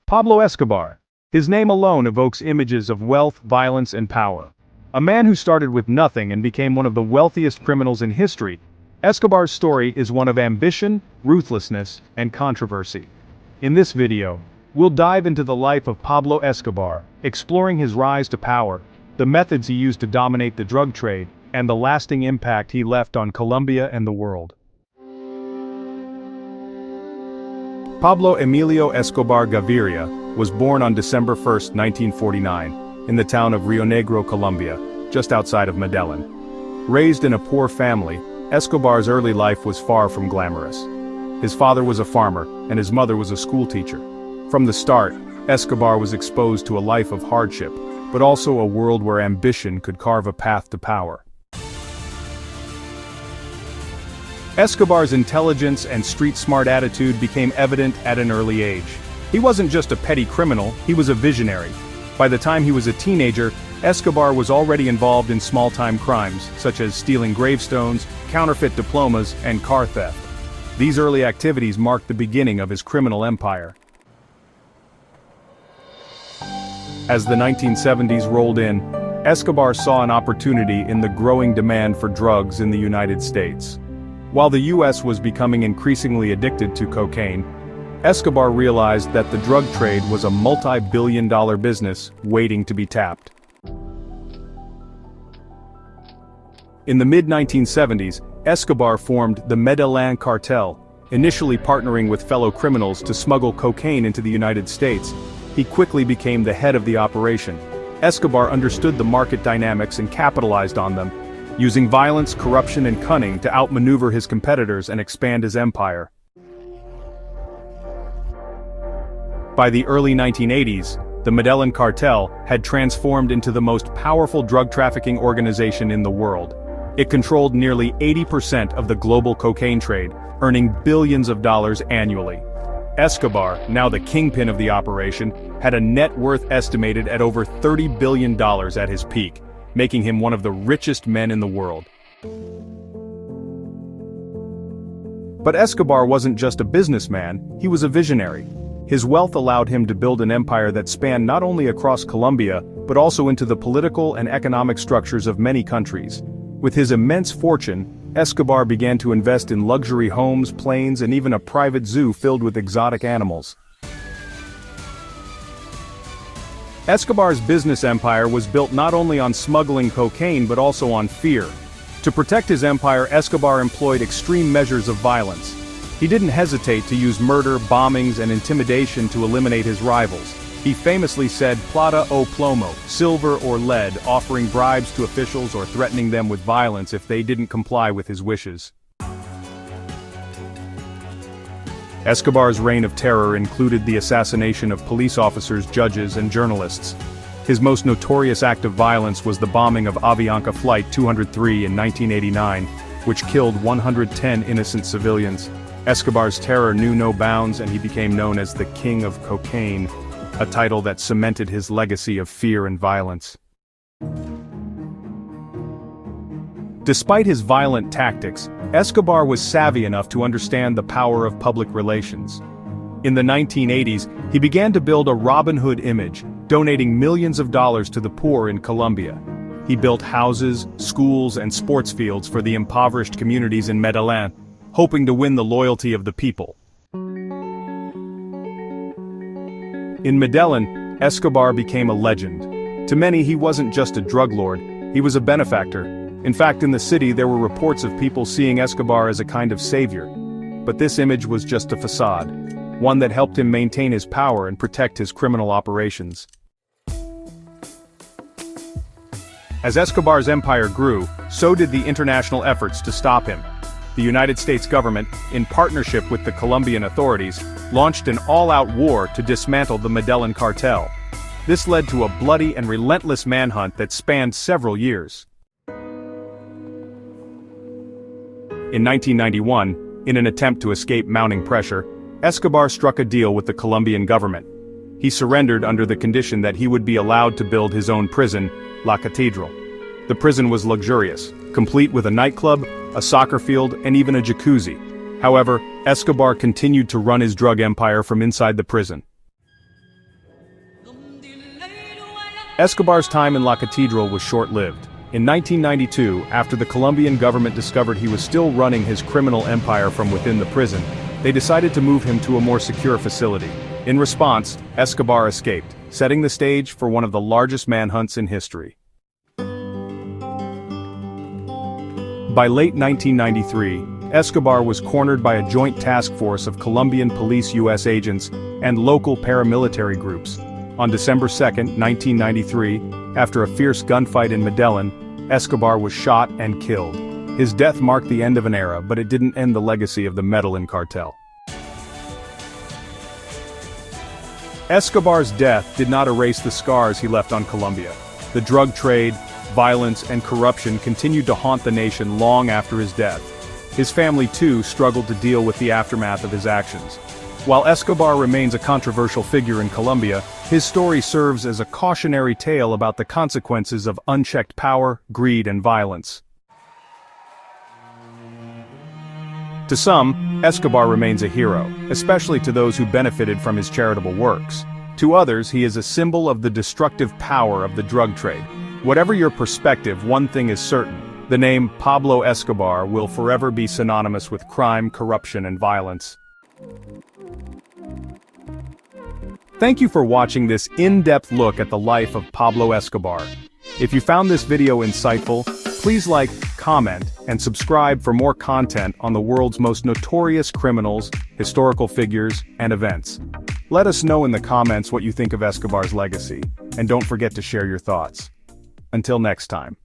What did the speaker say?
Pablo Escobar. His name alone evokes images of wealth, violence, and power. A man who started with nothing and became one of the wealthiest criminals in history, Escobar's story is one of ambition, ruthlessness, and controversy. In this video, we'll dive into the life of Pablo Escobar, exploring his rise to power, the methods he used to dominate the drug trade, and the lasting impact he left on Colombia and the world. Pablo Emilio Escobar Gaviria was born on December 1, 1949, in the town of Rio Negro, Colombia, just outside of Medellin. Raised in a poor family, Escobar's early life was far from glamorous. His father was a farmer, and his mother was a schoolteacher. From the start, Escobar was exposed to a life of hardship, but also a world where ambition could carve a path to power. Escobar's intelligence and street-smart attitude became evident at an early age. He wasn't just a petty criminal, he was a visionary. By the time he was a teenager, Escobar was already involved in small-time crimes, such as stealing gravestones, counterfeit diplomas, and car theft. These early activities marked the beginning of his criminal empire. As the 1970s rolled in, Escobar saw an opportunity in the growing demand for drugs in the United States. While the U.S. was becoming increasingly addicted to cocaine, Escobar realized that the drug trade was a multi-billion-dollar business waiting to be tapped. In the mid-1970s, Escobar formed the Medellín Cartel, initially partnering with fellow criminals to smuggle cocaine into the United States. He quickly became the head of the operation. Escobar understood the market dynamics and capitalized on them, using violence, corruption, and cunning to outmaneuver his competitors and expand his empire. By the early 1980s, the Medellín Cartel had transformed into the most powerful drug trafficking organization in the world. It controlled nearly 80% of the global cocaine trade, earning billions of dollars annually. Escobar, now the kingpin of the operation, had a net worth estimated at over $30 billion at his peak, making him one of the richest men in the world. But Escobar wasn't just a businessman, he was a visionary. His wealth allowed him to build an empire that spanned not only across Colombia, but also into the political and economic structures of many countries. With his immense fortune, Escobar began to invest in luxury homes, planes, and even a private zoo filled with exotic animals. Escobar's business empire was built not only on smuggling cocaine but also on fear. To protect his empire, Escobar employed extreme measures of violence. He didn't hesitate to use murder, bombings, and intimidation to eliminate his rivals. He famously said plata o plomo, silver or lead, offering bribes to officials or threatening them with violence if they didn't comply with his wishes. Escobar's reign of terror included the assassination of police officers, judges, and journalists. His most notorious act of violence was the bombing of Avianca Flight 203 in 1989, which killed 110 innocent civilians. Escobar's terror knew no bounds, and he became known as the King of Cocaine, a title that cemented his legacy of fear and violence. Despite his violent tactics, Escobar was savvy enough to understand the power of public relations. In the 1980s, he began to build a Robin Hood image, donating millions of dollars to the poor in Colombia. He built houses, schools, and sports fields for the impoverished communities in Medellín, hoping to win the loyalty of the people. In Medellín, Escobar became a legend. To many, he wasn't just a drug lord, he was a benefactor. In fact, in the city there were reports of people seeing Escobar as a kind of savior. But this image was just a facade, one that helped him maintain his power and protect his criminal operations. As Escobar's empire grew, so did the international efforts to stop him. The United States government, in partnership with the Colombian authorities, launched an all-out war to dismantle the Medellín Cartel. This led to a bloody and relentless manhunt that spanned several years. In 1991, in an attempt to escape mounting pressure, Escobar struck a deal with the Colombian government. He surrendered under the condition that he would be allowed to build his own prison, La Catedral. The prison was luxurious, complete with a nightclub, a soccer field, and even a jacuzzi. However, Escobar continued to run his drug empire from inside the prison. Escobar's time in La Cathedral was short-lived. In 1992, after the Colombian government discovered he was still running his criminal empire from within the prison, they decided to move him to a more secure facility. In response, Escobar escaped, setting the stage for one of the largest manhunts in history. By late 1993, Escobar was cornered by a joint task force of Colombian police U.S. agents and local paramilitary groups. On December 2, 1993, after a fierce gunfight in Medellín, Escobar was shot and killed. His death marked the end of an era, but it didn't end the legacy of the Medellín Cartel. Escobar's death did not erase the scars he left on Colombia. The drug trade, violence, and corruption continued to haunt the nation long after his death. His family, too, struggled to deal with the aftermath of his actions. While Escobar remains a controversial figure in Colombia, his story serves as a cautionary tale about the consequences of unchecked power, greed, and violence. To some, Escobar remains a hero, especially to those who benefited from his charitable works. To others, he is a symbol of the destructive power of the drug trade. Whatever your perspective, one thing is certain: the name Pablo Escobar will forever be synonymous with crime, corruption, and violence. Thank you for watching this in-depth look at the life of Pablo Escobar. If you found this video insightful, please like, comment, and subscribe for more content on the world's most notorious criminals, historical figures, and events. Let us know in the comments what you think of Escobar's legacy, and don't forget to share your thoughts. Until next time.